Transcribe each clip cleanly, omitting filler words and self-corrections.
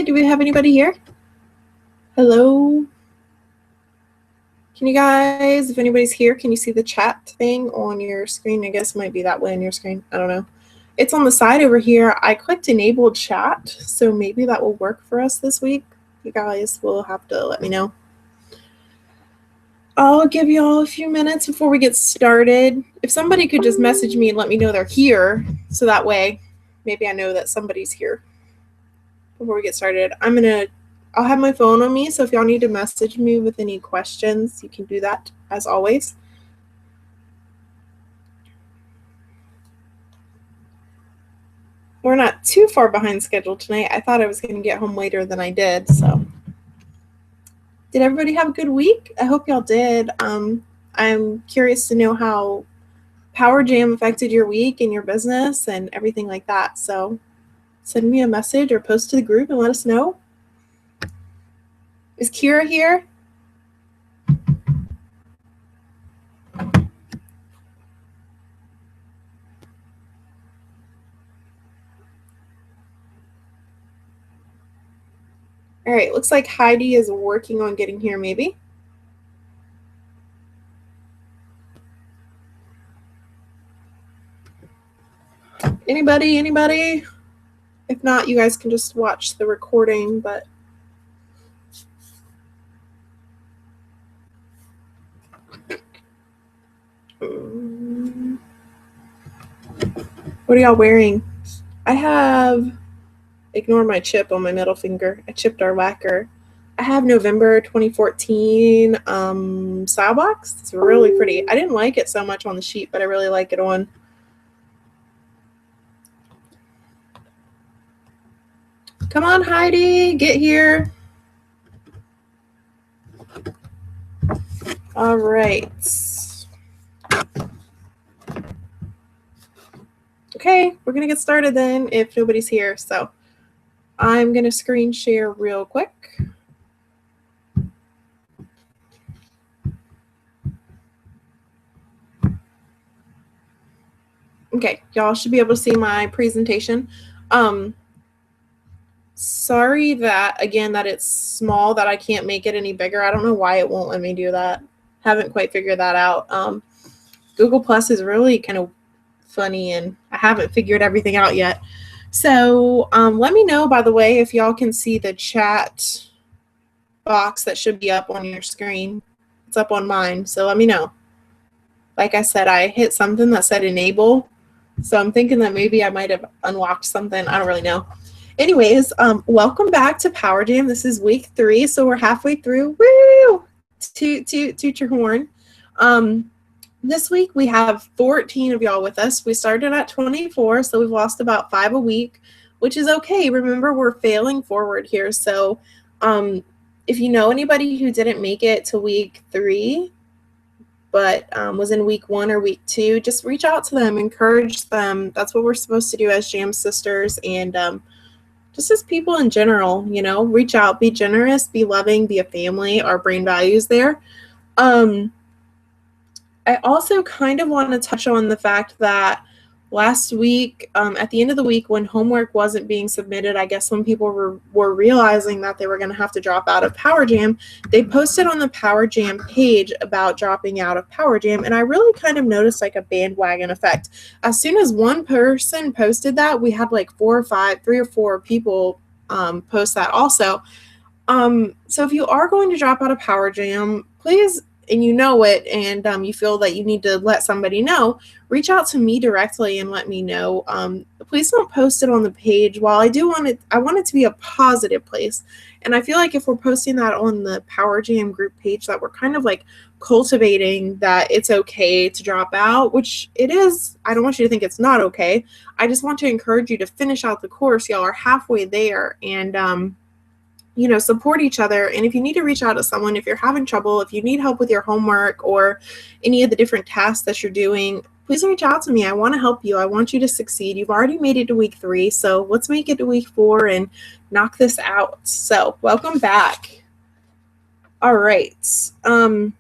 good. Do we have anybody here? Hello? Can you guys, if anybody's here, can you see the chat thing on your screen? I guess it might be that way on your screen. I don't know. It's on the side over here. I clicked enable chat, so maybe that will work for us this week. You guys will have to let me know. I'll give you all a few minutes before we get started. If somebody could just message me and let me know they're here, so that way maybe I know that somebody's here before we get started. I'll have my phone on me, so if y'all need to message me with any questions, you can do that as always. We're not too far behind schedule tonight. I thought I was going to get home later than I did, so. Did everybody have a good week? I hope y'all did. I'm curious to know how Power Jam affected your week and your business and everything like that. So send me a message or post to the group and let us know. Is Kira here? All right, looks like Heidi is working on getting here maybe. Anybody? If not, you guys can just watch the recording, but what are y'all wearing? I have, ignore my chip on my middle finger. I chipped our lacquer. I have November 2014 style box. It's really pretty. I didn't like it so much on the sheet, but I really like it on. Come on, Heidi, get here. All right. Okay, we're going to get started then if nobody's here. So I'm going to screen share real quick. Okay, y'all should be able to see my presentation. Sorry that, again, that it's small, that I can't make it any bigger. I don't know why it won't let me do that. Haven't quite figured that out. Google Plus is really kind of funny, and I haven't figured everything out yet. So let me know, by the way, if y'all can see the chat box that should be up on your screen. It's up on mine, so let me know. Like I said, I hit something that said enable, so I'm thinking that maybe I might have unlocked something. I don't really know. Anyways, welcome back to Power Jam. This is week 3, so we're halfway through. Woo! Toot your horn. This week we have 14 of y'all with us. We started at 24, so we've lost about 5 a week, which is okay. Remember, we're failing forward here. So if you know anybody who didn't make it to week 3, but was in week 1 or week 2, just reach out to them, encourage them. That's what we're supposed to do as Jam Sisters, and just as people in general, you know, reach out, be generous, be loving, be a family. Our brain values there. I also kind of want to touch on the fact that last week, at the end of the week, when homework wasn't being submitted, I guess when people were realizing that they were going to have to drop out of Power Jam, they posted on the Power Jam page about dropping out of Power Jam, and I really kind of noticed like a bandwagon effect. As soon as one person posted that, we had like 3 or 4 people post that also. So if you are going to drop out of Power Jam, please, and you know it, and you feel that you need to let somebody know, reach out to me directly and let me know. Please don't post it on the page. While I want it to be a positive place. And I feel like if we're posting that on the Power Jam group page, that we're kind of like cultivating that it's okay to drop out, which it is. I don't want you to think it's not okay. I just want to encourage you to finish out the course. Y'all are halfway there, and you know, support each other. And if you need to reach out to someone, if you're having trouble, if you need help with your homework or any of the different tasks that you're doing, please reach out to me. I want to help you. I want you to succeed. You've already made it to week 3, so let's make it to week 4 and knock this out. So welcome back. All right. You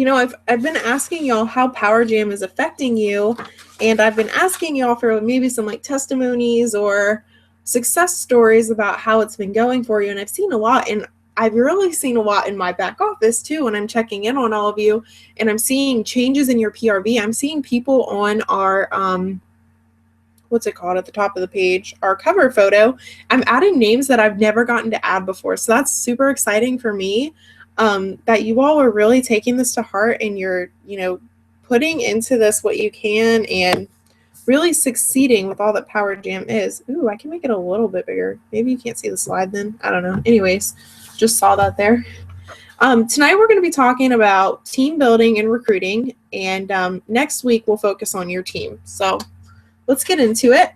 know, I've been asking y'all how Power Jam is affecting you, and I've been asking y'all for maybe some like testimonies or success stories about how it's been going for you. And I've seen a lot, and I've really seen a lot in my back office too when I'm checking in on all of you, and I'm seeing changes in your PRV. I'm seeing people on our what's it called at the top of the page, our cover photo. I'm adding names that I've never gotten to add before. So that's super exciting for me, that you all are really taking this to heart, and you're, putting into this what you can and really succeeding with all that Power Jam is. Ooh, I can make it a little bit bigger. Maybe you can't see the slide then. I don't know. Anyways, just saw that there. Tonight we're going to be talking about team building and recruiting, and next week we'll focus on your team. So let's get into it.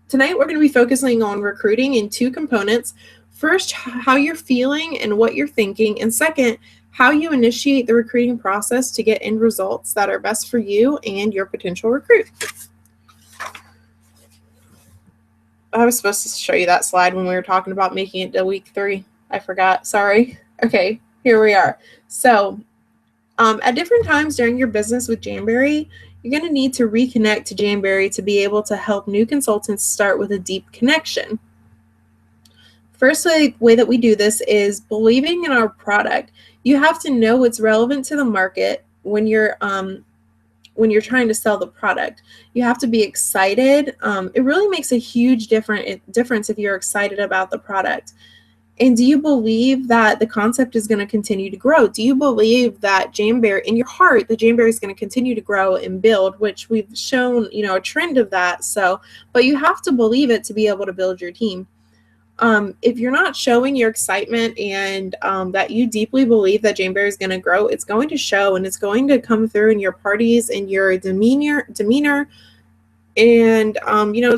Tonight we're going to be focusing on recruiting in two components. First, how you're feeling and what you're thinking, and second, how you initiate the recruiting process to get end results that are best for you and your potential recruit. I was supposed to show you that slide when we were talking about making it to week 3. I forgot. Sorry. Okay, here we are. So at different times during your business with Jamberry, you're going to need to reconnect to Jamberry to be able to help new consultants start with a deep connection. First way that we do this is believing in our product. You have to know what's relevant to the market when you're trying to sell the product. You have to be excited. It really makes a huge difference if you're excited about the product. And do you believe that the concept is going to continue to grow? Do you believe that Jamberry, in your heart, the Jamberry is going to continue to grow and build, which we've shown, a trend of that. So, but you have to believe it to be able to build your team. If you're not showing your excitement and that you deeply believe that Jamberry is going to grow, it's going to show, and it's going to come through in your parties and your demeanor. And,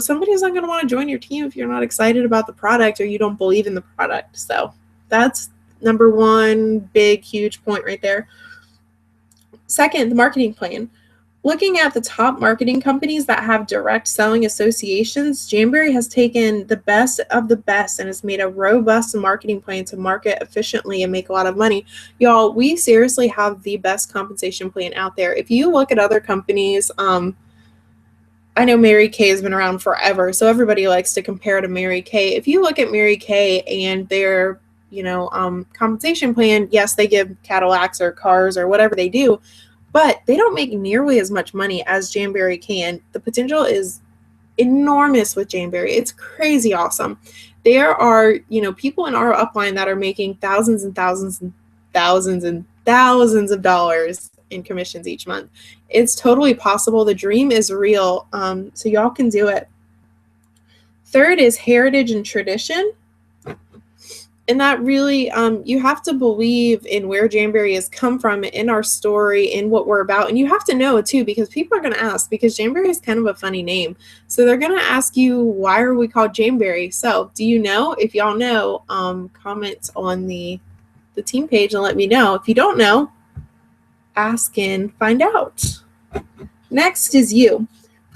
somebody's not going to want to join your team if you're not excited about the product or you don't believe in the product. So that's number one big, huge point right there. Second, the marketing plan. Looking at the top marketing companies that have direct selling associations, Jamberry has taken the best of the best and has made a robust marketing plan to market efficiently and make a lot of money. Y'all, we seriously have the best compensation plan out there. If you look at other companies, I know Mary Kay has been around forever, so everybody likes to compare to Mary Kay. If you look at Mary Kay and their, compensation plan, yes, they give Cadillacs or cars or whatever they do, but they don't make nearly as much money as Jamberry can. The potential is enormous with Jamberry. It's crazy awesome. There are, people in our upline that are making thousands and thousands and thousands and thousands of dollars in commissions each month. It's totally possible. The dream is real. So y'all can do it. Third is heritage and tradition. And that really, you have to believe in where Jamberry has come from, in our story, in what we're about. And you have to know it too, because people are going to ask, because Jamberry is kind of a funny name. So they're going to ask you, why are we called Jamberry? So do you know? If y'all know, comment on the team page and let me know. If you don't know, ask and find out. Next is you.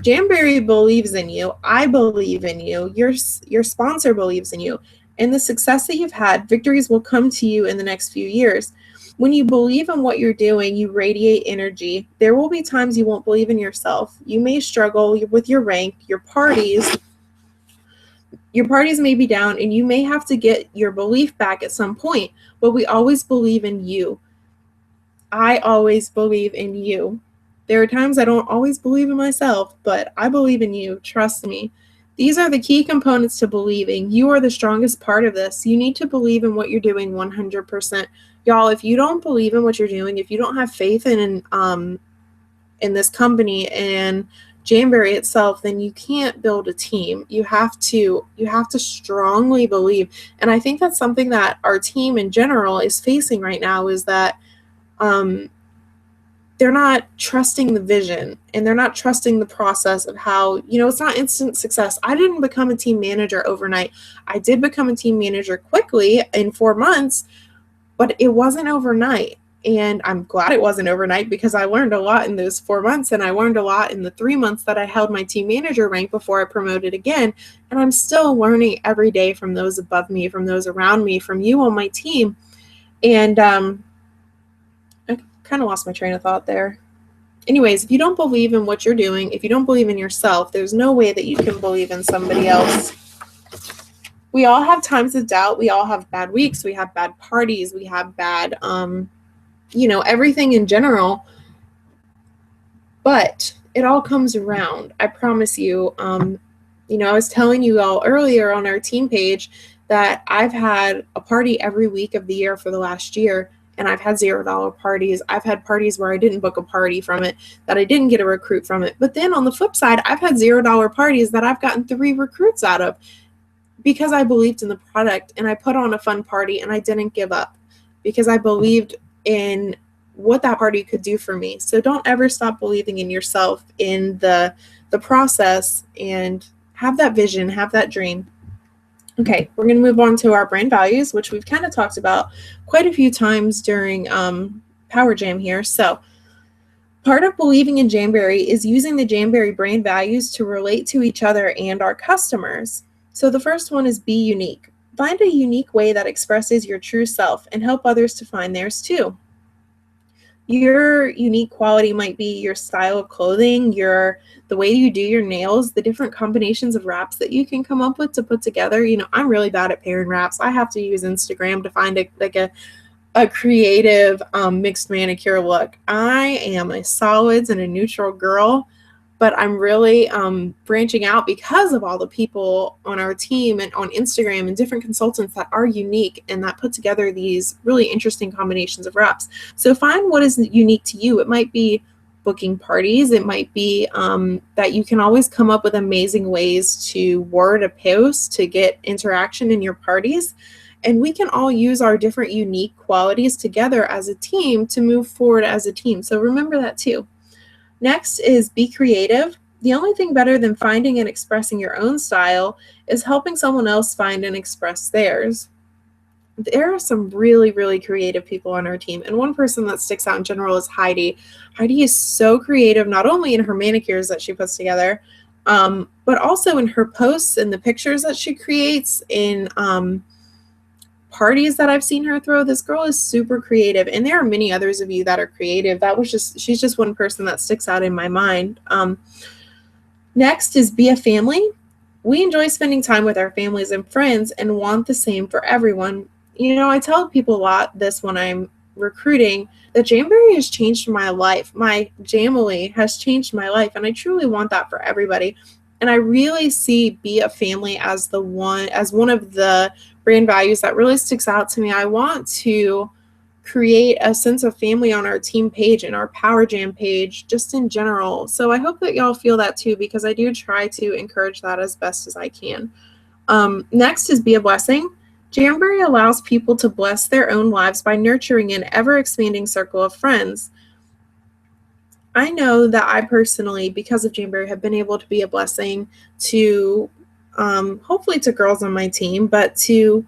Jamberry believes in you. I believe in you. Your sponsor believes in you. And the success that you've had, victories will come to you in the next few years. When you believe in what you're doing, you radiate energy. There will be times you won't believe in yourself. You may struggle with your rank, your parties may be down, and you may have to get your belief back at some point, but we always believe in you. I always believe in you. There are times I don't always believe in myself, but I believe in you. Trust me. These are the key components to believing. You are the strongest part of this. You need to believe in what you're doing 100%. Y'all, if you don't believe in what you're doing, if you don't have faith in this company and Jamberry itself, then you can't build a team. You have to strongly believe. And I think that's something that our team in general is facing right now, is that they're not trusting the vision, and they're not trusting the process of how, it's not instant success. I didn't become a team manager overnight. I did become a team manager quickly in 4 months, but it wasn't overnight. And I'm glad it wasn't overnight, because I learned a lot in those 4 months, and I learned a lot in the 3 months that I held my team manager rank before I promoted again. And I'm still learning every day from those above me, from those around me, from you on my team. And kind of lost my train of thought there. Anyways, if you don't believe in what you're doing, if you don't believe in yourself, there's no way that you can believe in somebody else. we all have times of doubt. We all have bad weeks. We have bad parties. We have bad, everything in general. But it all comes around. I promise you. I was telling you all earlier on our team page that I've had a party every week of the year for the last year, and I've had $0 parties. I've had parties where I didn't book a party from it, that I didn't get a recruit from it. But then on the flip side, I've had $0 parties that I've gotten 3 recruits out of because I believed in the product and I put on a fun party and I didn't give up because I believed in what that party could do for me. So don't ever stop believing in yourself, in the process, and have that vision, have that dream. Okay, we're going to move on to our brand values, which we've kind of talked about quite a few times during Power Jam here. So part of believing in Jamberry is using the Jamberry brand values to relate to each other and our customers. So the first one is be unique. Find a unique way that expresses your true self and help others to find theirs too. Your unique quality might be your style of clothing, the way you do your nails, the different combinations of wraps that you can come up with to put together. I'm really bad at pairing wraps. I have to use Instagram to find a creative mixed manicure look. I am a solids and a neutral girl, but I'm really branching out because of all the people on our team and on Instagram and different consultants that are unique and that put together these really interesting combinations of wraps. So find what is unique to you. It might be booking parties. It might be that you can always come up with amazing ways to word a post to get interaction in your parties. And we can all use our different unique qualities together as a team to move forward as a team. So remember that too. Next is be creative. The only thing better than finding and expressing your own style is helping someone else find and express theirs. There are some really, really creative people on our team. And one person that sticks out in general is Heidi. Heidi is so creative, not only in her manicures that she puts together, but also in her posts and the pictures that she creates, in parties that I've seen her throw. This girl is super creative, and there are many others of you that are creative. She's just one person that sticks out in my mind. Next is be a family. We enjoy spending time with our families and friends and want the same for everyone. I tell people a lot this when I'm recruiting, that Jamberry has changed my life. My Jamily has changed my life, and I truly want that for everybody. And I really see be a family as one of the brand values that really sticks out to me. I want to create a sense of family on our team page and our Power Jam page, just in general. So I hope that y'all feel that too, because I do try to encourage that as best as I can. Next is be a blessing. Jamberry allows people to bless their own lives by nurturing an ever-expanding circle of friends. I know that I personally, because of Jamberry, have been able to be a blessing to hopefully to girls on my team, but to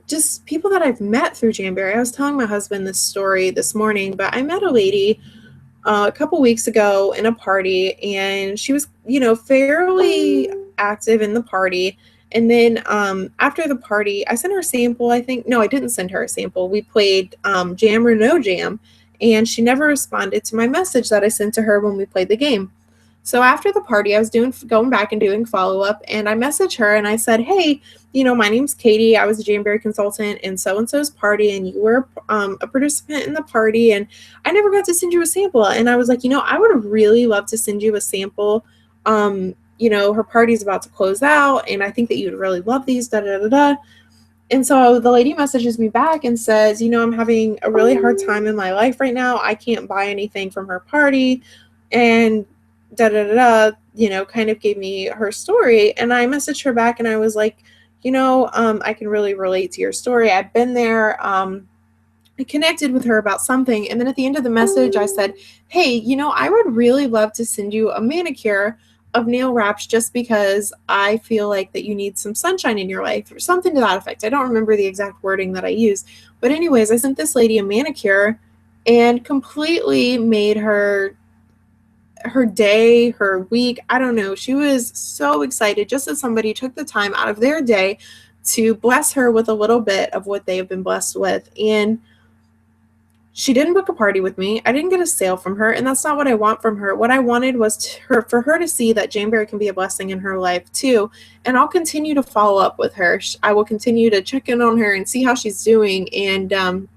just people that I've met through Jamberry. I was telling my husband this story this morning, but I met a lady a couple weeks ago in a party, and she was, fairly active in the party. And then after the party, I sent her a sample. I didn't send her a sample. We played Jam or No Jam, and she never responded to my message that I sent to her when we played the game. So after the party, I was going back and doing follow-up, and I messaged her and I said, hey, my name's Katie. I was a Jamberry consultant in so-and-so's party, and you were a participant in the party, and I never got to send you a sample. And I was like, I would have really loved to send you a sample. Her party's about to close out, and I think that you would really love these, da-da-da-da. And so the lady messages me back and says, I'm having a really hard time in my life right now. I can't buy anything from her party, and da-da-da-da, kind of gave me her story. And I messaged her back and I was like, I can really relate to your story. I've been there. I connected with her about something. And then at the end of the message, I said, hey, I would really love to send you a manicure of nail wraps just because I feel like that you need some sunshine in your life, or something to that effect. I don't remember the exact wording that I used. But anyways, I sent this lady a manicure and completely made her day, her week. I don't know. She was so excited just that somebody took the time out of their day to bless her with a little bit of what they have been blessed with. And She didn't book a party with me. I didn't get a sale from her, and that's not what I want from her. What I wanted was for her to see that Janeberry can be a blessing in her life too, and I'll continue to follow up with her. I will continue to check in on her and see how she's doing, and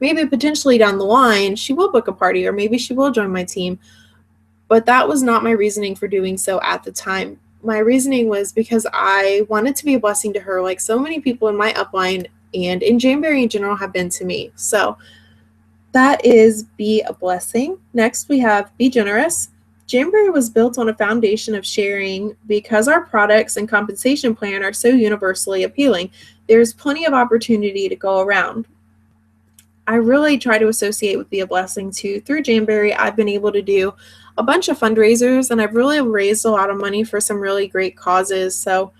maybe potentially down the line she will book a party, or maybe she will join my team. But that was not my reasoning for doing so at the time. My reasoning was because I wanted to be a blessing to her, like so many people in my upline and in Janeberry in general have been to me. So that is be a blessing. Next, we have be generous. Janeberry was built on a foundation of sharing because our products and compensation plan are so universally appealing. There's plenty of opportunity to go around. I really try to associate with Be a Blessing too. Through Janeberry, I've been able to do a bunch of fundraisers, and I've really raised a lot of money for some really great causes. So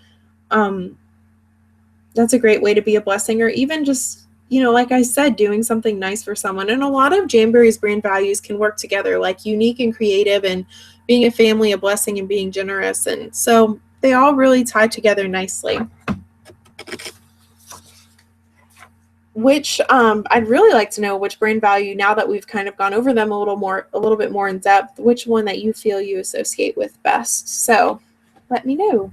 that's a great way to be a blessing, or even just, like I said, doing something nice for someone. And a lot of Janeberry's brand values can work together, like unique and creative, and being a family, a blessing, and being generous. And so they all really tie together nicely. Which I'd really like to know which brand value, now that we've kind of gone over them a little bit more in depth, which one that you feel you associate with best. So let me know.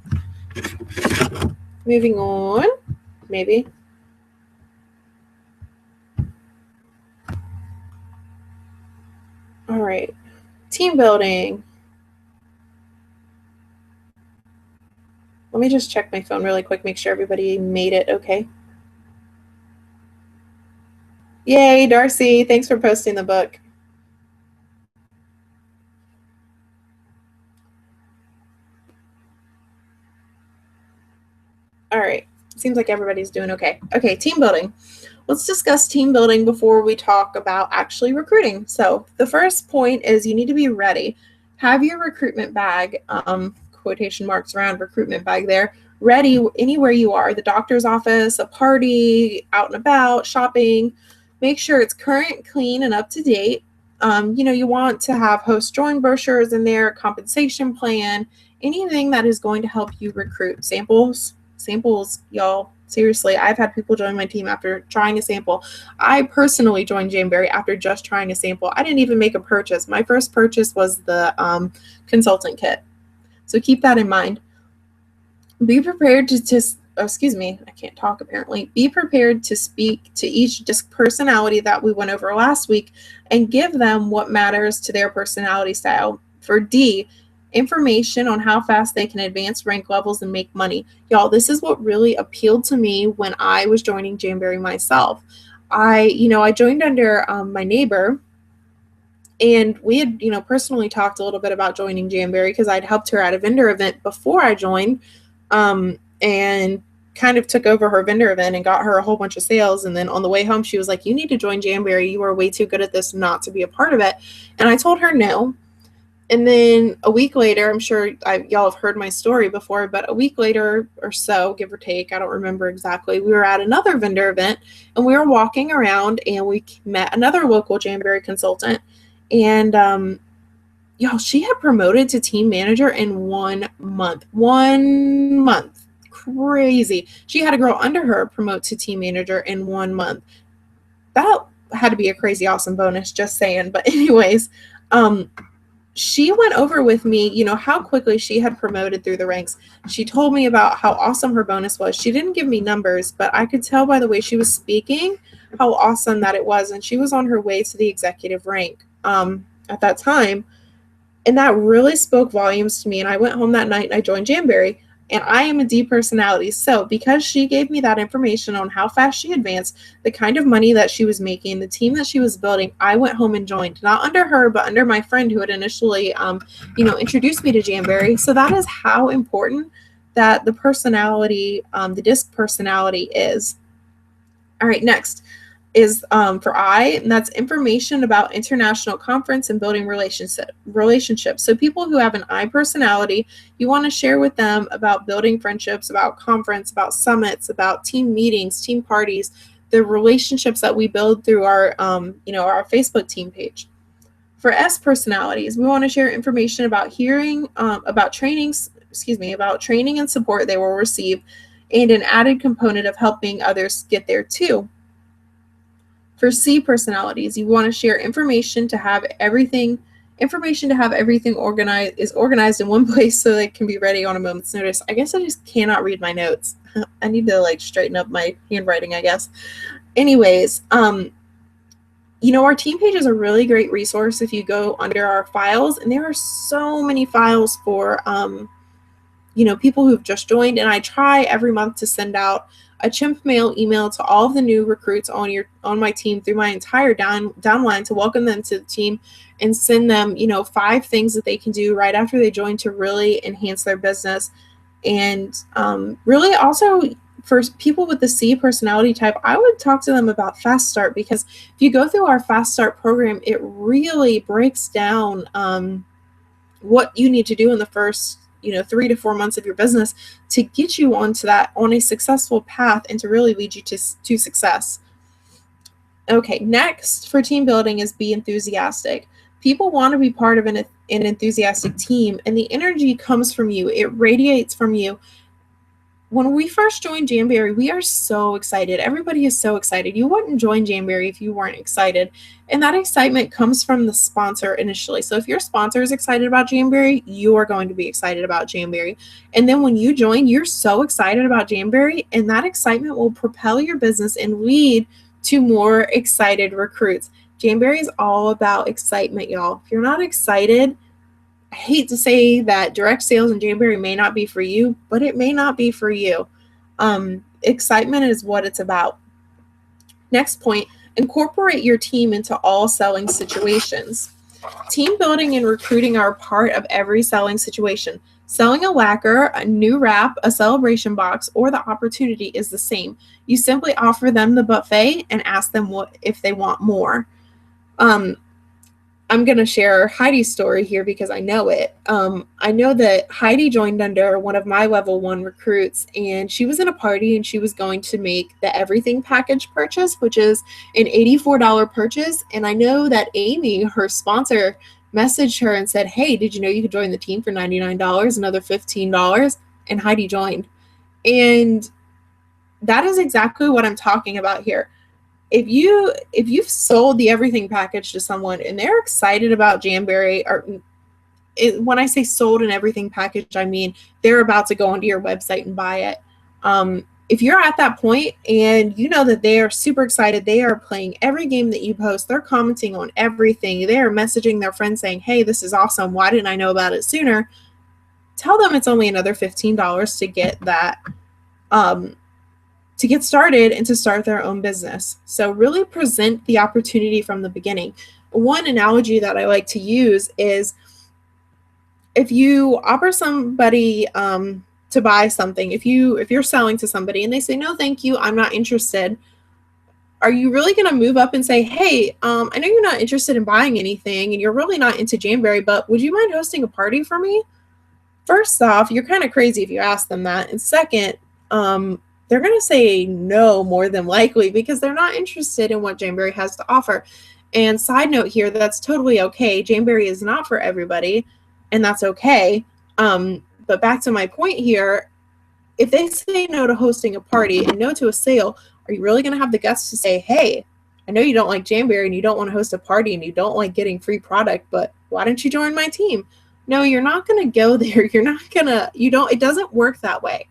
Moving on, maybe. All right, team building. Let me just check my phone really quick, make sure everybody made it okay. Yay, Darcy, thanks for posting the book. All right, seems like everybody's doing okay. Okay, team building. Let's discuss team building before we talk about actually recruiting. So the first point is you need to be ready. Have your recruitment bag, quotation marks around recruitment bag there, ready anywhere you are, the doctor's office, a party, out and about, shopping. Make sure it's current, clean, and up to date. You want to have host join brochures in there, compensation plan, anything that is going to help you recruit. Samples, y'all. Seriously, I've had people join my team after trying a sample. I personally joined Janeberry after just trying a sample. I didn't even make a purchase. My first purchase was the consultant kit. So keep that in mind. Be prepared I can't talk apparently. Be prepared to speak to each disc personality that we went over last week and give them what matters to their personality style. For D, information on how fast they can advance rank levels and make money. Y'all, this is what really appealed to me when I was joining Janeberry myself. I joined under my neighbor, and we had, personally talked a little bit about joining Janeberry because I'd helped her at a vendor event before I joined, and kind of took over her vendor event and got her a whole bunch of sales. And then on the way home, she was like, you need to join Janeberry. You are way too good at this not to be a part of it. And I told her no. And then a week later, I'm sure y'all have heard my story before, but a week later or so, give or take, I don't remember exactly, we were at another vendor event, and we were walking around, and we met another local Janeberry consultant. And y'all, she had promoted to team manager in 1 month. 1 month. Crazy. She had a girl under her promote to team manager in 1 month. That had to be a crazy awesome bonus, just saying. But anyways, she went over with me, how quickly she had promoted through the ranks. She told me about how awesome her bonus was. She didn't give me numbers, but I could tell by the way she was speaking how awesome that it was. And she was on her way to the executive rank at that time. And that really spoke volumes to me. And I went home that night and I joined Janeberry. And I am a D personality. So because she gave me that information on how fast she advanced, the kind of money that she was making, the team that she was building, I went home and joined. Not under her, but under my friend who had initially, introduced me to Janeberry. So that is how important that the personality, the DISC personality is. All right, next is for I, and that's information about international conference and building relationships. So people who have an I personality, you want to share with them about building friendships, about conference, about summits, about team meetings, team parties, the relationships that we build through our, our Facebook team page. For S personalities, we want to share information about about training and support they will receive, and an added component of helping others get there too. For C personalities, you want to share information to have everything organized in one place so that it can be ready on a moment's notice. I guess I just cannot read my notes. I need to like straighten up my handwriting, I guess. Anyways, our team page is a really great resource if you go under our files, and there are so many files for people who've just joined, and I try every month to send out a Chimp Mail email to all of the new recruits on my team through my entire downline to welcome them to the team and send them 5 things that they can do right after they join to really enhance their business. And really also for people with the C personality type, I would talk to them about Fast Start, because if you go through our Fast Start program, it really breaks down what you need to do in the first 3 to 4 months of your business to get you on a successful path and to really lead you to success. Okay, next for team building is be enthusiastic. People want to be part of an enthusiastic team, and the energy comes from you. It radiates from you. When we first joined Jamberry, we are so excited. Everybody is so excited. You wouldn't join Jamberry if you weren't excited. And that excitement comes from the sponsor initially. So if your sponsor is excited about Jamberry, you are going to be excited about Jamberry. And then when you join, you're so excited about Jamberry, and that excitement will propel your business and lead to more excited recruits. Jamberry is all about excitement, y'all. If you're not excited, I hate to say that direct sales in Jamberry may not be for you, but it may not be for you. Excitement is what it's about. Next point, incorporate your team into all selling situations. Team building and recruiting are a part of every selling situation. Selling a lacquer, a new wrap, a celebration box, or the opportunity is the same. You simply offer them the buffet and ask them if they want more. I'm going to share Heidi's story here because I know it. I know that Heidi joined under one of my level 1 recruits, and she was in a party and she was going to make the everything package purchase, which is an $84 purchase. And I know that Amy, her sponsor, messaged her and said, hey, did you know you could join the team for $99, another $15? And Heidi joined. And that is exactly what I'm talking about here. If you've sold the everything package to someone and they're excited about Jamberry, when I say sold an everything package, I mean they're about to go onto your website and buy it. If you're at that point and you know that they are super excited, they are playing every game that you post, they're commenting on everything, they are messaging their friends saying, hey, this is awesome, why didn't I know about it sooner? Tell them it's only another $15 to get that to get started and to start their own business. So really present the opportunity from the beginning. One analogy that I like to use is if you offer somebody to buy something, if you're selling to somebody and they say, no, thank you, I'm not interested, are you really going to move up and say, hey, I know you're not interested in buying anything and you're really not into Jamberry, but would you mind hosting a party for me? First off, you're kind of crazy if you ask them that. And second, they're going to say no more than likely because they're not interested in what Jamberry has to offer. And side note here, that's totally okay. Jamberry is not for everybody, and that's okay. But back to my point here, if they say no to hosting a party and no to a sale, are you really going to have the guts to say, hey, I know you don't like Jamberry and you don't want to host a party and you don't like getting free product, but why don't you join my team? No, you're not going to go there. It doesn't work that way.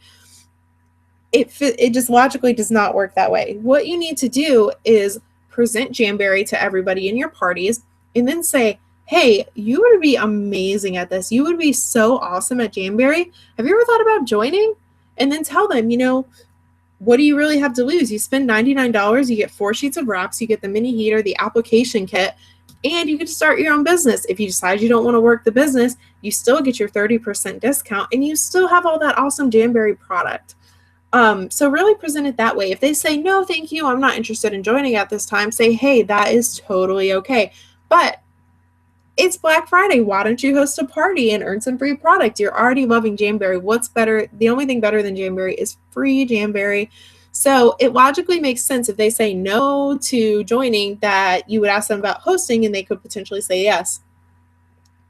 It just logically does not work that way. What you need to do is present Jamberry to everybody in your parties and then say, hey, you would be amazing at this. You would be so awesome at Jamberry. Have you ever thought about joining? And then tell them, what do you really have to lose? You spend $99, you get 4 sheets of wraps, you get the mini heater, the application kit, and you get to start your own business. If you decide you don't want to work the business, you still get your 30% discount and you still have all that awesome Jamberry product. So really present it that way. If they say, no, thank you, I'm not interested in joining at this time, say, hey, that is totally okay. But it's Black Friday. Why don't you host a party and earn some free product? You're already loving Jamberry. What's better? The only thing better than Jamberry is free Jamberry. So it logically makes sense if they say no to joining that you would ask them about hosting and they could potentially say yes,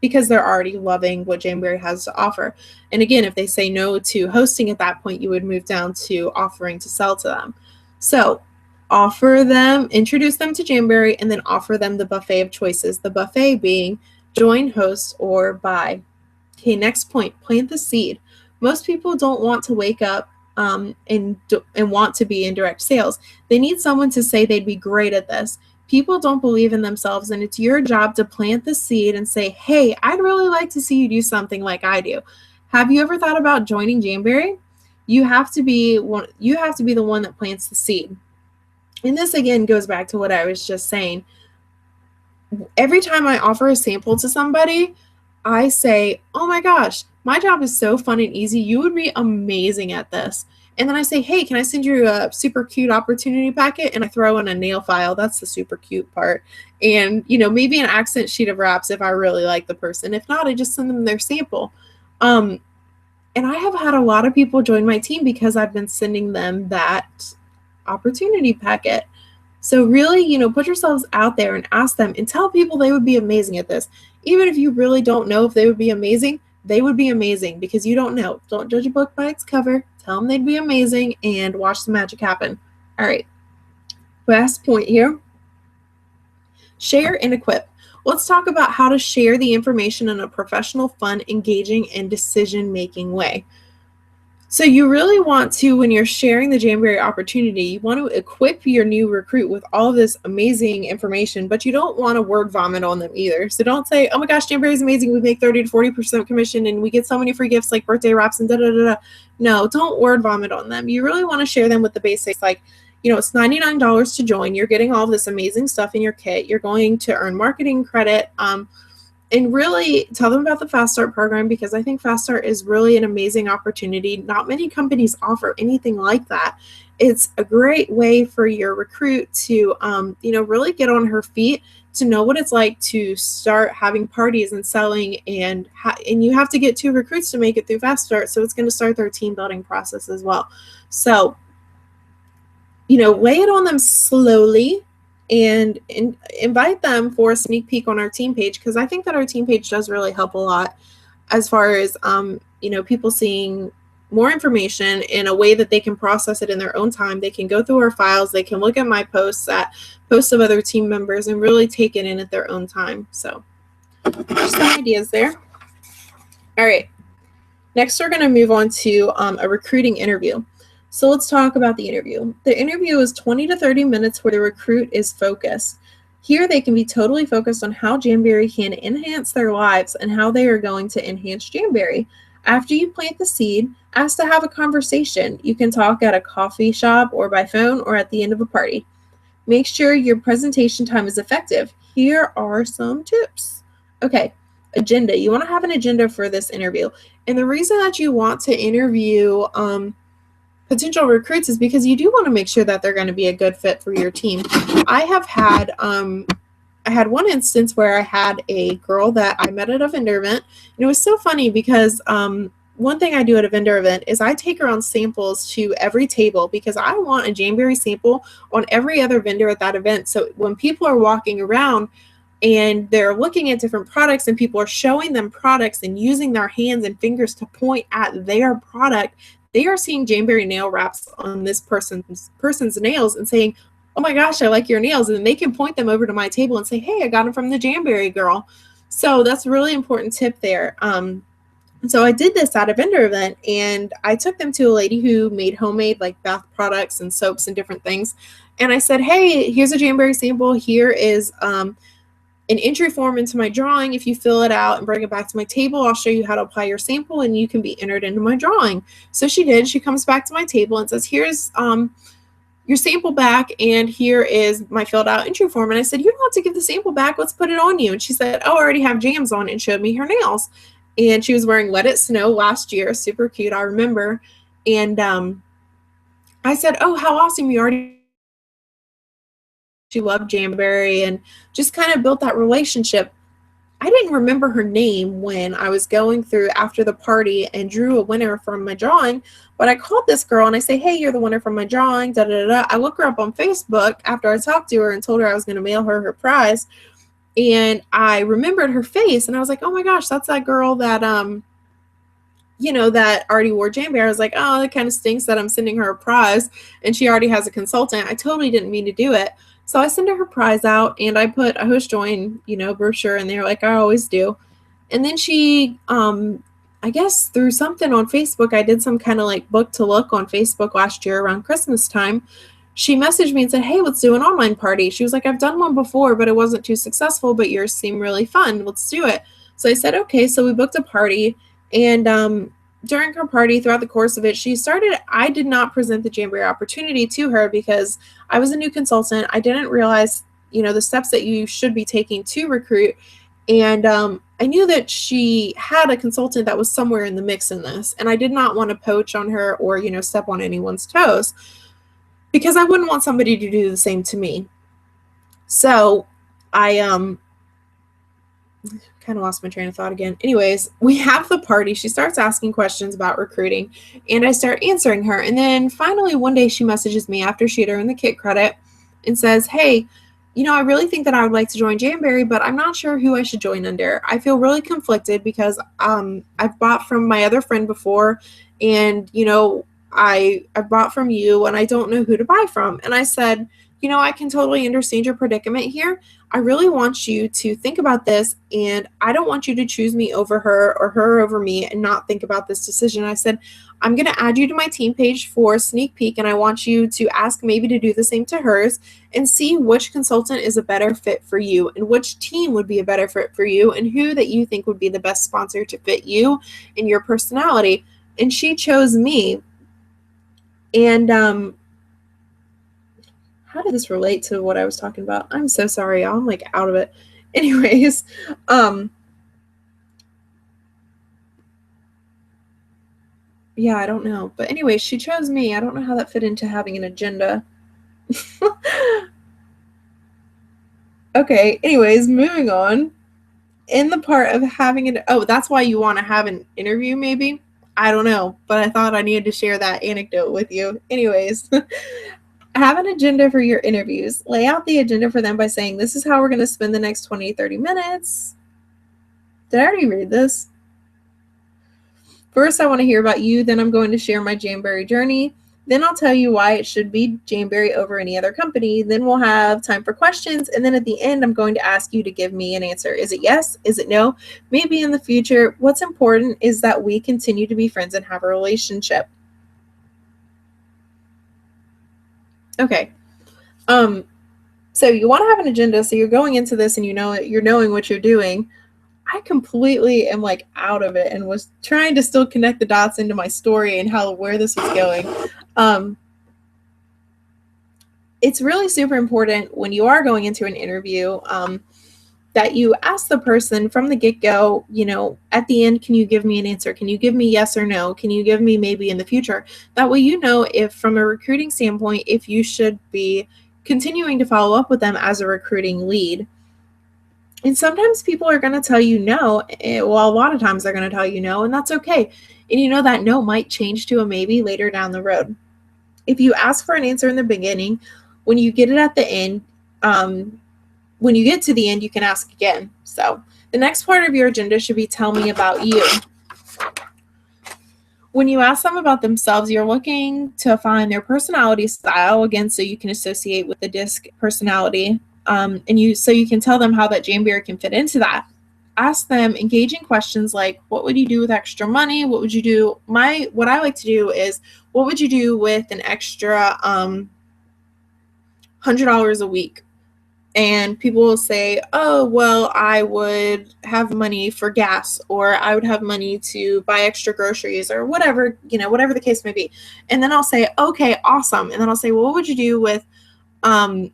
because they're already loving what Jamberry has to offer. And again, if they say no to hosting at that point, you would move down to offering to sell to them. So introduce them to Jamberry, and then offer them the buffet of choices. The buffet being join, host, or buy. Okay, next point, plant the seed. Most people don't want to wake up and want to be in direct sales. They need someone to say they'd be great at this. People don't believe in themselves, and it's your job to plant the seed and say, hey, I'd really like to see you do something like I do. Have you ever thought about joining Jamberry? You have to be the one that plants the seed. And this again goes back to what I was just saying. Every time I offer a sample to somebody, I say, oh my gosh, my job is so fun and easy. You would be amazing at this. And then I say, hey, can I send you a super cute opportunity packet? And I throw in a nail file. That's the super cute part. And, maybe an accent sheet of wraps if I really like the person. If not, I just send them their sample. And I have had a lot of people join my team because I've been sending them that opportunity packet. So really, put yourselves out there and ask them and tell people they would be amazing at this. Even if you really don't know if they would be amazing, they would be amazing because you don't know. Don't judge a book by its cover. Tell them they'd be amazing and watch the magic happen. All right. Last point here. Share and equip. Let's talk about how to share the information in a professional, fun, engaging, and decision-making way. So you really want to, when you're sharing the Jamberry opportunity, you want to equip your new recruit with all of this amazing information, but you don't want to word vomit on them either. So don't say, oh my gosh, Jamberry is amazing. We make 30 to 40% commission and we get so many free gifts like birthday wraps and da-da-da-da. No, don't word vomit on them. You really want to share them with the basics like, it's $99 to join. You're getting all this amazing stuff in your kit. You're going to earn marketing credit. And really tell them about the Fast Start program because I think Fast Start is really an amazing opportunity. Not many companies offer anything like that. It's a great way for your recruit to, really get on her feet, to know what it's like to start having parties and selling. And you have to get 2 recruits to make it through Fast Start. So it's going to start their team building process as well. So, lay it on them slowly. And invite them for a sneak peek on our team page because I think that our team page does really help a lot as far as, people seeing more information in a way that they can process it in their own time. They can go through our files. They can look at my posts of other team members and really take it in at their own time. So just some ideas there. All right. Next, we're going to move on to a recruiting interview. So let's talk about the interview. The interview is 20 to 30 minutes where the recruit is focused. Here they can be totally focused on how Jamberry can enhance their lives and how they are going to enhance Jamberry. After you plant the seed, ask to have a conversation. You can talk at a coffee shop or by phone or at the end of a party. Make sure your presentation time is effective. Here are some tips. Okay, agenda. You want to have an agenda for this interview. And the reason that you want to interview potential recruits is because you do want to make sure that they're going to be a good fit for your team. I had one instance where I had a girl that I met at a vendor event, and it was so funny because one thing I do at a vendor event is I take around samples to every table because I want a Jamberry sample on every other vendor at that event. So when people are walking around and they're looking at different products and people are showing them products and using their hands and fingers to point at their product, they are seeing Jamberry nail wraps on this person's nails and saying, oh my gosh, I like your nails. And then they can point them over to my table and say, hey, I got them from the Jamberry girl. So that's a really important tip there. So I did this at a vendor event and I took them to a lady who made homemade like bath products and soaps and different things. And I said, hey, here's a Jamberry sample. Here is an entry form into my drawing. If you fill it out and bring it back to my table, I'll show you how to apply your sample and you can be entered into my drawing. So she did. She comes back to my table and says, here's your sample back and here is my filled out entry form. And I said, you don't have to give the sample back. Let's put it on you. And she said, oh, I already have jams on, and showed me her nails. And she was wearing Let It Snow last year. Super cute, I remember. And I said, oh, how awesome. You already. She loved Jamberry and just kind of built that relationship. I didn't remember her name when I was going through after the party and drew a winner from my drawing, but I called this girl and I say, hey, you're the winner from my drawing, da da da. I look her up on Facebook after I talked to her and told her I was going to mail her her prize, and I remembered her face and I was like, oh my gosh, that's that girl that that already wore Jamberry. I was like, oh, that kind of stinks that I'm sending her a prize and she already has a consultant. I totally didn't mean to do it. So I sent her prize out and I put a host join, brochure in there like I always do. And then she, I guess through something on Facebook, I did some kind of like book to look on Facebook last year around Christmas time. She messaged me and said, hey, let's do an online party. She was like, I've done one before, but it wasn't too successful, but yours seemed really fun. Let's do it. So I said, okay. So we booked a party. And during her party, throughout the course of it, I did not present the Jamberry opportunity to her because I was a new consultant. I didn't realize, the steps that you should be taking to recruit. And I knew that she had a consultant that was somewhere in the mix in this. And I did not want to poach on her or, step on anyone's toes because I wouldn't want somebody to do the same to me. So I kind of lost my train of thought again. Anyways, we have the party. She starts asking questions about recruiting and I start answering her. And then finally one day she messages me after she had earned the kit credit and says, hey, I really think that I would like to join Jamberry, but I'm not sure who I should join under. I feel really conflicted because I've bought from my other friend before and, I've bought from you and I don't know who to buy from. And I said, I can totally understand your predicament here. I really want you to think about this and I don't want you to choose me over her or her over me and not think about this decision. I said, I'm going to add you to my team page for a sneak peek and I want you to ask maybe to do the same to hers and see which consultant is a better fit for you and which team would be a better fit for you and who that you think would be the best sponsor to fit you and your personality. And she chose me. And how did this relate to what I was talking about? I'm so sorry, y'all. I'm like out of it. Anyways, yeah, I don't know. But anyways, she chose me. I don't know how that fit into having an agenda. Okay, anyways, moving on. In the part of having that's why you want to have an interview, maybe? I don't know, but I thought I needed to share that anecdote with you. Anyways, have an agenda for your interviews. Lay out the agenda for them by saying, this is how we're going to spend the next 20, 30 minutes. Did I already read this? First, I want to hear about you. Then I'm going to share my Jamberry journey. Then I'll tell you why it should be Jamberry over any other company. Then we'll have time for questions. And then at the end, I'm going to ask you to give me an answer. Is it yes? Is it no? Maybe in the future. What's important is that we continue to be friends and have a relationship. Okay. So you want to have an agenda. So you're going into this and you're knowing what you're doing. I completely am like out of it and was trying to still connect the dots into my story and where this was going. It's really super important when you are going into an interview that you ask the person from the get-go, at the end, can you give me an answer? Can you give me yes or no? Can you give me maybe in the future? That way if from a recruiting standpoint, if you should be continuing to follow up with them as a recruiting lead. And sometimes people are going to tell you no. Well, a lot of times they're going to tell you no, and that's okay. And that no might change to a maybe later down the road. If you ask for an answer in the beginning, when you get it at the end, when you get to the end, you can ask again. So the next part of your agenda should be tell me about you. When you ask them about themselves, you're looking to find their personality style, again, so you can associate with the DISC personality. So you can tell them how that Jamberry can fit into that. Ask them engaging questions like, what would you do with extra money? What would you do? What I like to do is, what would you do with an extra $100 a week? And people will say, oh, well, I would have money for gas, or I would have money to buy extra groceries, or whatever, whatever the case may be. And then I'll say, okay, awesome. And then I'll say, well, what would you do with an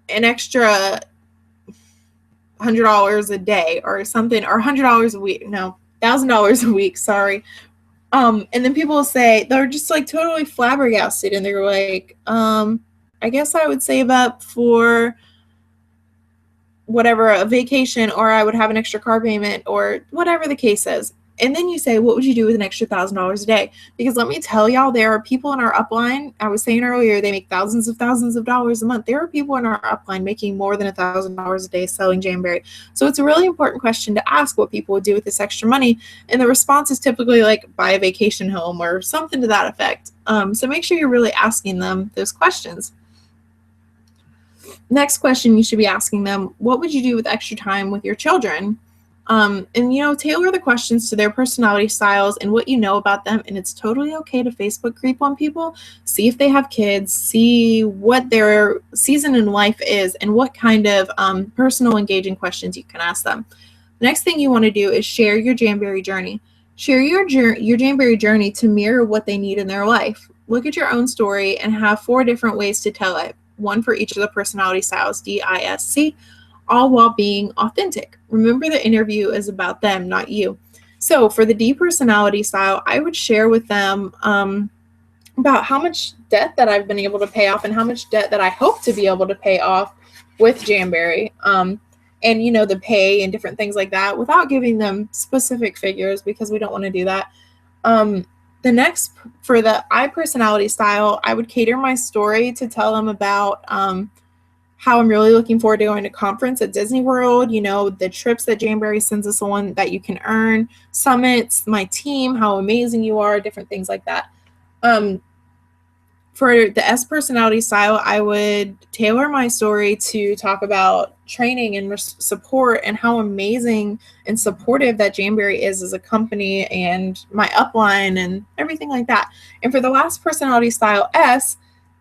extra $100 a day or something, or $100 a week? No, $1,000 a week. Sorry. And then people will say, they're just like totally flabbergasted, and they're like, I guess I would save up for whatever, a vacation, or I would have an extra car payment, or whatever the case is. And then you say, what would you do with an extra $1,000 a day? Because let me tell y'all, there are people in our upline. I was saying earlier, they make thousands of dollars a month. There are people in our upline making more than $1,000 a day selling Jamberry. So it's a really important question to ask what people would do with this extra money. And the response is typically like buy a vacation home or something to that effect. So make sure you're really asking them those questions. Next question you should be asking them, what would you do with extra time with your children? And, tailor the questions to their personality styles and what you know about them. And it's totally okay to Facebook creep on people. See if they have kids, see what their season in life is, and what kind of personal engaging questions you can ask them. The next thing you want to do is share your Jamberry journey. Share your Jamberry journey to mirror what they need in their life. Look at your own story and have 4 different ways to tell it. One for each of the personality styles, DISC, all while being authentic. Remember, the interview is about them, not you. So for the D personality style, I would share with them about how much debt that I've been able to pay off and how much debt that I hope to be able to pay off with Jamberry. And, the pay and different things like that without giving them specific figures because we don't want to do that. The next, for the I personality style, I would cater my story to tell them about how I'm really looking forward to going to conference at Disney World, the trips that Jamberry sends us on that you can earn, summits, my team, how amazing you are, different things like that. For the S personality style, I would tailor my story to talk about training and support and how amazing and supportive that Jamberry is as a company and my upline and everything like that. And for the last personality style, S,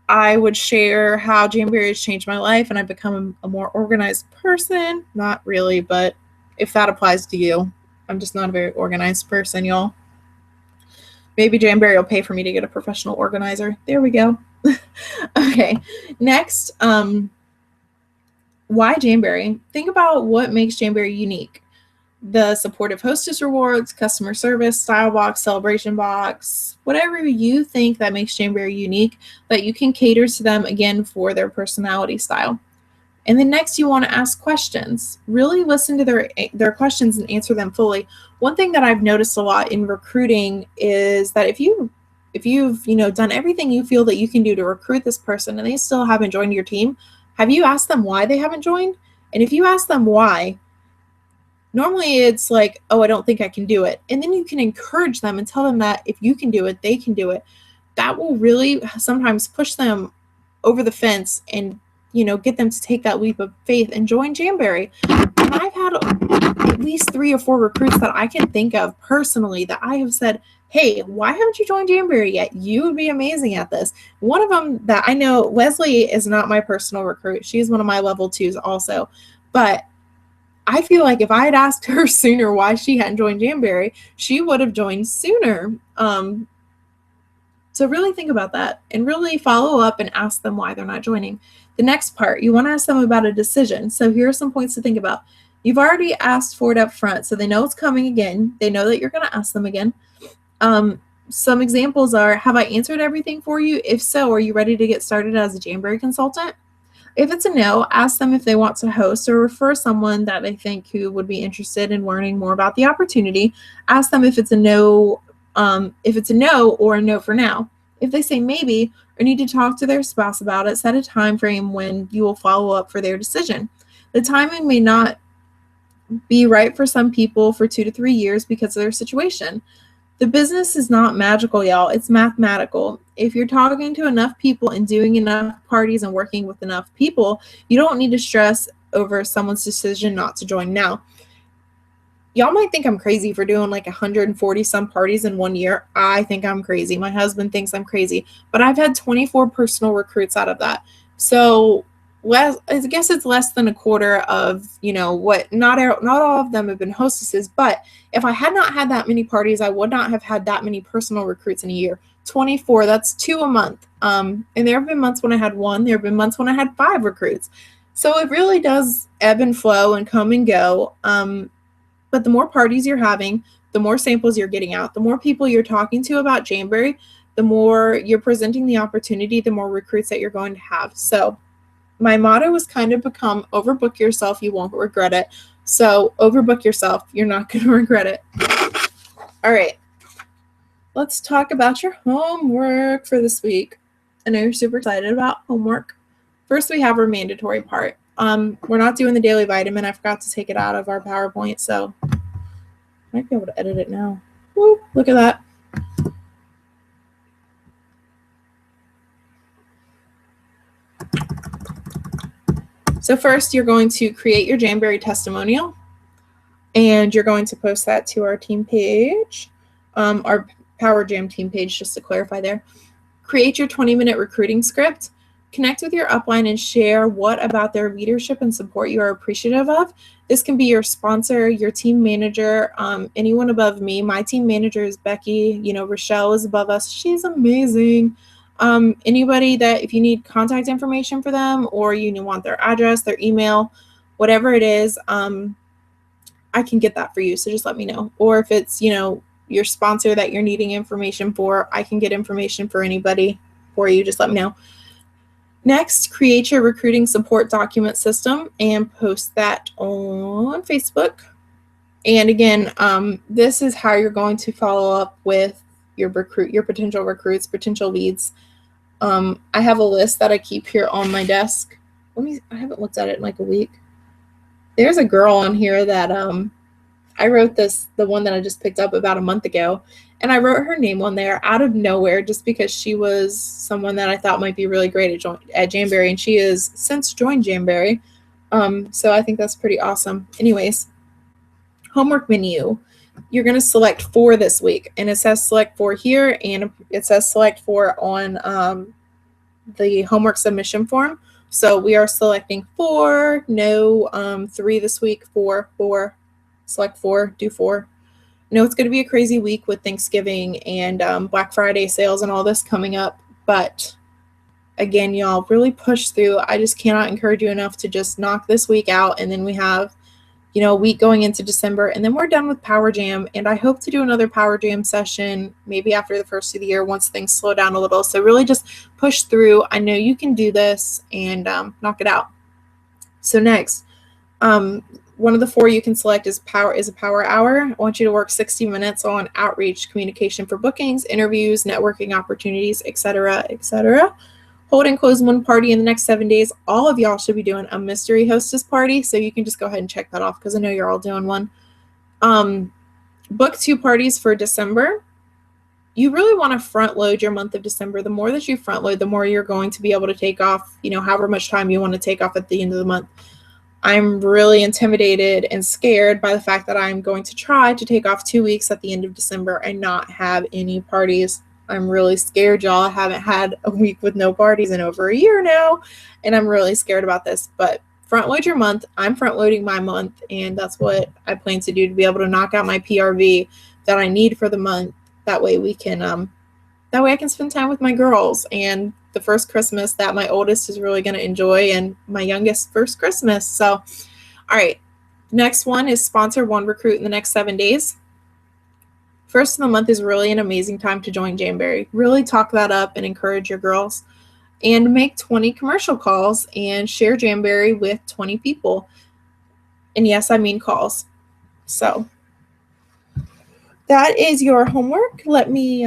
I would share how Jamberry has changed my life and I've become a more organized person. Not really, but if that applies to you, I'm just not a very organized person, y'all. Maybe Jamberry will pay for me to get a professional organizer. There we go. Okay, next, why Jamberry? Think about what makes Jamberry unique. The supportive hostess rewards, customer service, style box, celebration box, whatever you think that makes Jamberry unique, that you can cater to them again for their personality style. And then next, you want to ask questions. Really listen to their questions and answer them fully. One thing that I've noticed a lot in recruiting is that if you've done everything you feel that you can do to recruit this person and they still haven't joined your team, have you asked them why they haven't joined? And if you ask them why, normally it's like, oh, I don't think I can do it. And then you can encourage them and tell them that if you can do it, they can do it. That will really sometimes push them over the fence and get them to take that leap of faith and join Jamberry. And I've had at least 3 or 4 recruits that I can think of personally that I have said, hey, why haven't you joined Jamberry yet? You would be amazing at this. One of them that I know, Leslie is not my personal recruit. She's one of my level 2s also. But I feel like if I had asked her sooner why she hadn't joined Jamberry, she would have joined sooner. So really think about that and really follow up and ask them why they're not joining. The next part, you want to ask them about a decision. So here are some points to think about. You've already asked for it up front, so they know it's coming again. They know that you're going to ask them again. Some examples are, have I answered everything for you? If so, are you ready to get started as a Jamberry consultant? If it's a no, ask them if they want to host or refer someone that they think who would be interested in learning more about the opportunity. Ask them if it's a no, or a no for now. If they say maybe or need to talk to their spouse about it, set a time frame when you will follow up for their decision. The timing may not be right for some people for 2 to 3 years because of their situation. The business is not magical, y'all. It's mathematical. If you're talking to enough people and doing enough parties and working with enough people, you don't need to stress over someone's decision not to join now. Y'all might think I'm crazy for doing like 140 some parties in 1 year. I think I'm crazy. My husband thinks I'm crazy, but I've had 24 personal recruits out of that. So I guess it's less than a quarter of, what not all of them have been hostesses, but if I had not had that many parties, I would not have had that many personal recruits in a year. 24, that's 2 a month. And there have been months when I had 1, there have been months when I had 5 recruits. So it really does ebb and flow and come and go. But the more parties you're having, the more samples you're getting out, the more people you're talking to about Jamberry, the more you're presenting the opportunity, the more recruits that you're going to have. So my motto has kind of become overbook yourself, you won't regret it. So overbook yourself, you're not going to regret it. All right. Let's talk about your homework for this week. I know you're super excited about homework. First, we have our mandatory part. We're not doing the daily vitamin. I forgot to take it out of our PowerPoint, so I might be able to edit it now. Woo, look at that. So first, you're going to create your Jamberry testimonial, and you're going to post that to our team page, our Power Jam team page, just to clarify there. Create your 20-minute recruiting script. Connect with your upline and share what about their leadership and support you are appreciative of. This can be your sponsor, your team manager, anyone above me. My team manager is Becky. Rochelle is above us. She's amazing. Anybody that, if you need contact information for them, or you want their address, their email, whatever it is, I can get that for you. So just let me know. Or if it's, your sponsor that you're needing information for, I can get information for anybody for you. Just let me know. Next, create your recruiting support document system and post that on Facebook. And again, this is how you're going to follow up with your potential recruits, potential leads. I have a list that I keep here on my desk. I haven't looked at it in like a week. There's a girl on here that I wrote the one that I just picked up about a month ago, and I wrote her name on there out of nowhere just because she was someone that I thought might be really great at Jamberry, and she has since joined Jamberry. So I think that's pretty awesome. Anyways, homework menu. You're going to select 4 this week, and it says select 4 here, and it says select 4 on the homework submission form. So we are selecting 4, no 3 this week, 4, select 4, do 4. No, it's going to be a crazy week with Thanksgiving and Black Friday sales and all this coming up. But again, y'all, really push through. I just cannot encourage you enough to just knock this week out. And then we have, a week going into December, and then we're done with Power Jam. And I hope to do another Power Jam session maybe after the first of the year once things slow down a little. So really just push through. I know you can do this, and knock it out. So next, one of the 4 you can select is a power hour. I want you to work 60 minutes on outreach, communication for bookings, interviews, networking opportunities, etc., etc. Hold and close 1 party in the next 7 days. All of y'all should be doing a mystery hostess party, so you can just go ahead and check that off because I know you're all doing one. Book 2 parties for December. You really want to front load your month of December. The more that you front load, the more you're going to be able to take off, however much time you want to take off at the end of the month. I'm really intimidated and scared by the fact that I'm going to try to take off 2 weeks at the end of December and not have any parties. I'm really scared, y'all. I haven't had a week with no parties in over a year now, and I'm really scared about this. But front load your month. I'm front loading my month, and that's what I plan to do to be able to knock out my PRV that I need for the month. That way I can spend time with my girls, and the first Christmas that my oldest is really going to enjoy, and my youngest first Christmas. So, all right. Next one is sponsor 1 recruit in the next 7 days. First of the month is really an amazing time to join Jamberry. Really talk that up and encourage your girls. And make 20 commercial calls and share Jamberry with 20 people. And yes, I mean calls. So that is your homework. Let me,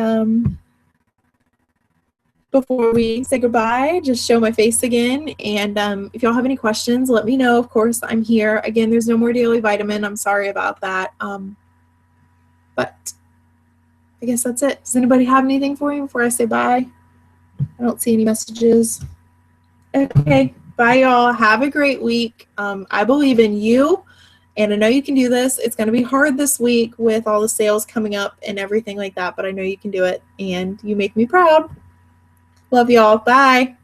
before we say goodbye, just show my face again. And if y'all have any questions, let me know. Of course, I'm here. Again, there's no more daily vitamin. I'm sorry about that. But I guess that's it. Does anybody have anything for me before I say bye? I don't see any messages. Okay. Bye, y'all. Have a great week. I believe in you, and I know you can do this. It's going to be hard this week with all the sales coming up and everything like that, but I know you can do it, and you make me proud. Love y'all. Bye.